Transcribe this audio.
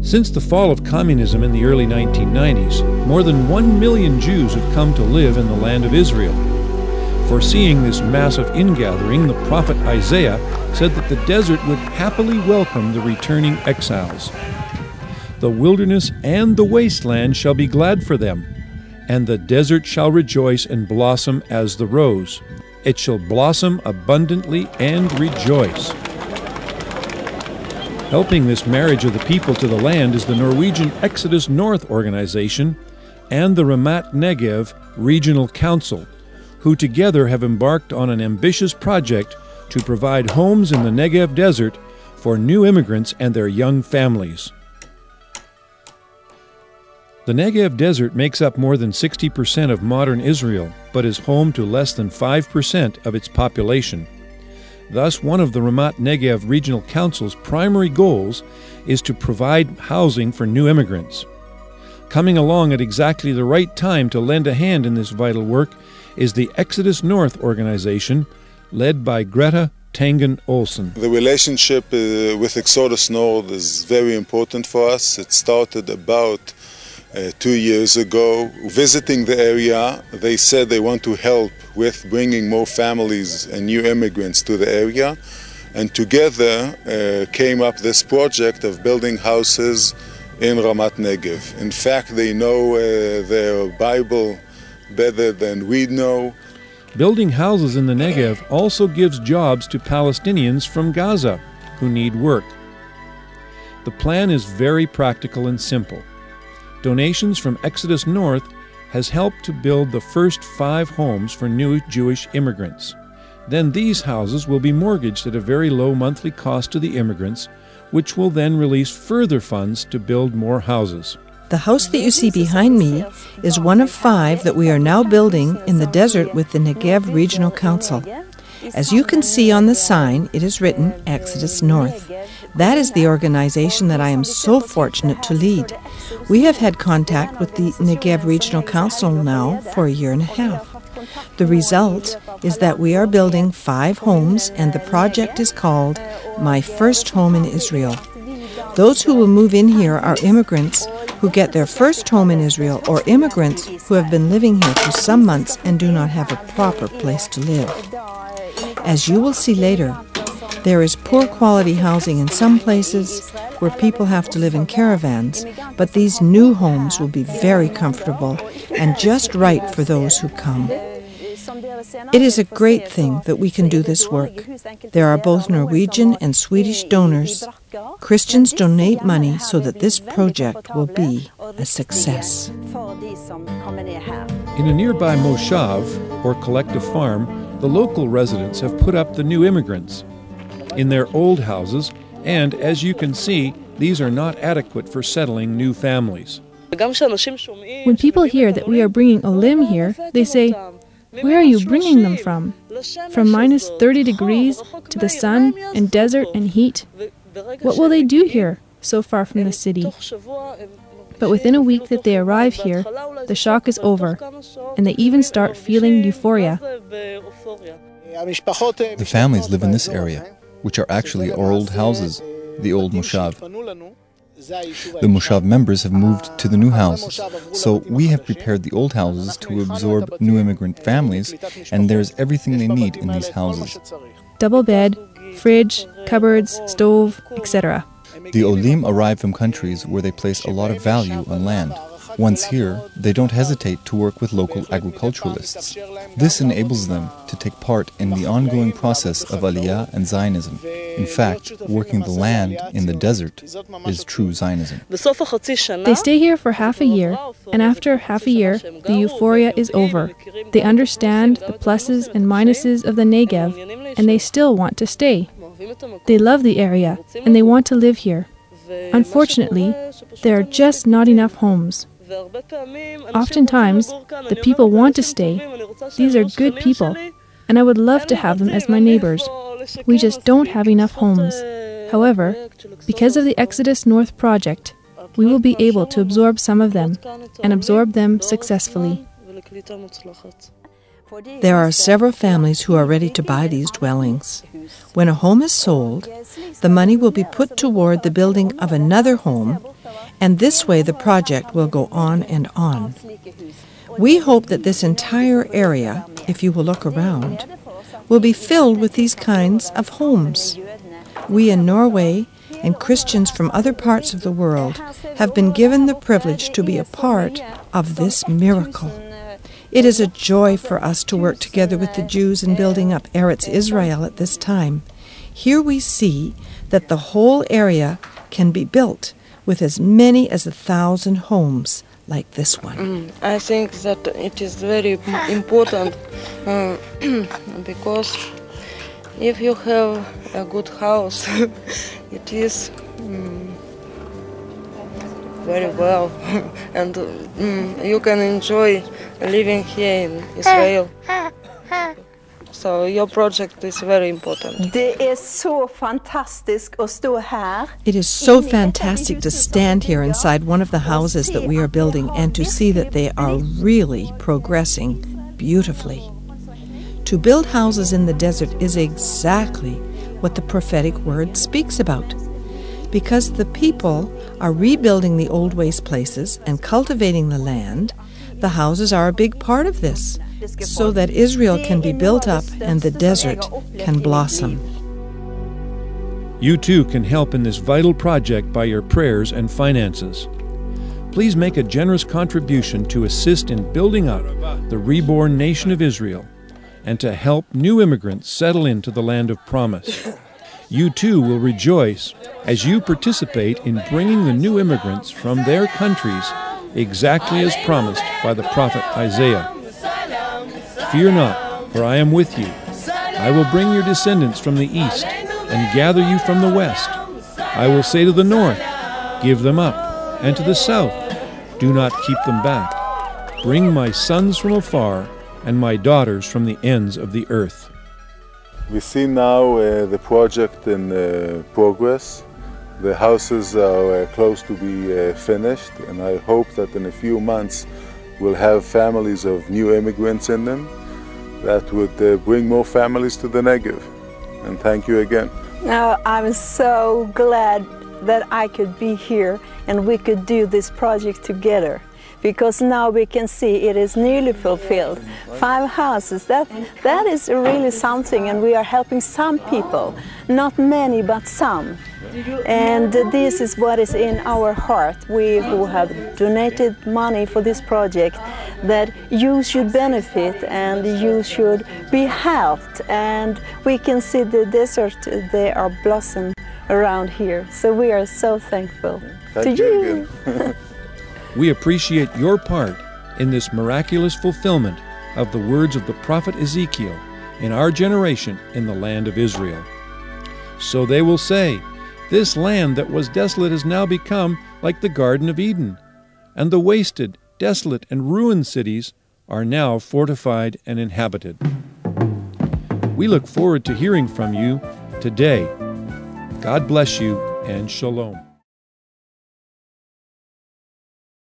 Since the fall of communism in the early 1990s, more than 1 million Jews have come to live in the land of Israel. Foreseeing this massive ingathering, the prophet Isaiah said that the desert would happily welcome the returning exiles. The wilderness and the wasteland shall be glad for them, and the desert shall rejoice and blossom as the rose. It shall blossom abundantly and rejoice. Helping this marriage of the people to the land is the Norwegian Exodus North organization and the Ramat Negev Regional Council, who together have embarked on an ambitious project to provide homes in the Negev desert for new immigrants and their young families. The Negev desert makes up more than 60% of modern Israel, but is home to less than 5% of its population. Thus, one of the Ramat Negev Regional Council's primary goals is to provide housing for new immigrants. Coming along at exactly the right time to lend a hand in this vital work is the Exodus North organization, led by Greta Tangen Olsen. The relationship with Exodus North is very important for us. It started about 2 years ago. Visiting the area, they said they want to help with bringing more families and new immigrants to the area, and together came up this project of building houses in Ramat Negev. In fact, they know their Bible better than we know. Building houses in the Negev also gives jobs to Palestinians from Gaza who need work. The plan is very practical and simple. Donations from Exodus North has helped to build the first 5 homes for new Jewish immigrants. Then these houses will be mortgaged at a very low monthly cost to the immigrants, which will then release further funds to build more houses. The house that you see behind me is one of 5 that we are now building in the desert with the Negev Regional Council. As you can see on the sign, it is written Exodus North. That is the organization that I am so fortunate to lead. We have had contact with the Negev Regional Council now for 1.5 years. The result is that we are building 5 homes, and the project is called My First Home in Israel. Those who will move in here are immigrants who get their first home in Israel, or immigrants who have been living here for some months and do not have a proper place to live. As you will see later, there is poor quality housing in some places where people have to live in caravans, but these new homes will be very comfortable and just right for those who come. It is a great thing that we can do this work. There are both Norwegian and Swedish donors. Christians donate money so that this project will be a success. In a nearby moshav, or collective farm, the local residents have put up the new immigrants in their old houses, and as you can see, these are not adequate for settling new families. When people hear that we are bringing Olim here, they say, "Where are you bringing them from? From minus 30 degrees to the sun and desert and heat? What will they do here, so far from the city?" But within a week that they arrive here, the shock is over, and they even start feeling euphoria. The families live in this area, which are actually our old houses, the old moshav. The moshav members have moved to the new houses, so we have prepared the old houses to absorb new immigrant families, and there is everything they need in these houses. Double bed, fridge, cupboards, stove, etc. The Olim arrive from countries where they place a lot of value on land. Once here, they don't hesitate to work with local agriculturalists. This enables them to take part in the ongoing process of Aliyah and Zionism. In fact, working the land in the desert is true Zionism. They stay here for half a year, and after half a year, the euphoria is over. They understand the pluses and minuses of the Negev, and they still want to stay. They love the area, and they want to live here. Unfortunately, there are just not enough homes. Oftentimes, the people want to stay. These are good people, and I would love to have them as my neighbors. We just don't have enough homes. However, because of the Exodus North project, we will be able to absorb some of them, and absorb them successfully. There are several families who are ready to buy these dwellings. When a home is sold, the money will be put toward the building of another home, And this way the project will go on and on. We hope that this entire area, if you will look around, will be filled with these kinds of homes. We in Norway and Christians from other parts of the world have been given the privilege to be a part of this miracle. It is a joy for us to work together with the Jews in building up Eretz Israel at this time. Here we see that the whole area can be built with as many as 1,000 homes like this one. I think that it is very important because if you have a good house, it is very well, and you can enjoy living here in Israel. So your project is very important. It is so fantastic to stand here inside one of the houses that we are building and to see that they are really progressing beautifully. To build houses in the desert is exactly what the prophetic word speaks about. Because the people are rebuilding the old waste places and cultivating the land, the houses are a big part of this, so that Israel can be built up and the desert can blossom. You too can help in this vital project by your prayers and finances. Please make a generous contribution to assist in building up the reborn nation of Israel and to help new immigrants settle into the land of promise. You too will rejoice as you participate in bringing the new immigrants from their countries exactly as promised by the prophet Isaiah. Fear not, for I am with you. I will bring your descendants from the east and gather you from the west. I will say to the north, give them up, and to the south, do not keep them back. Bring my sons from afar and my daughters from the ends of the earth. We see now the project in progress. The houses are close to be finished, and I hope that in a few months we'll have families of new immigrants in them that would bring more families to the Negev. And thank you again. I'm so glad that I could be here and we could do this project together, because now we can see it is nearly fulfilled. 5 houses, that is really something, and we are helping some people, not many but some. And this is what is in our heart, we who have donated money for this project, that you should benefit and you should be helped, and we can see the desert, they are blossom around here. So we are so thankful to you. We appreciate your part in this miraculous fulfillment of the words of the prophet Ezekiel in our generation in the land of Israel. So they will say, this land that was desolate has now become like the Garden of Eden, and the wasted, desolate, and ruined cities are now fortified and inhabited. We look forward to hearing from you today. God bless you and shalom.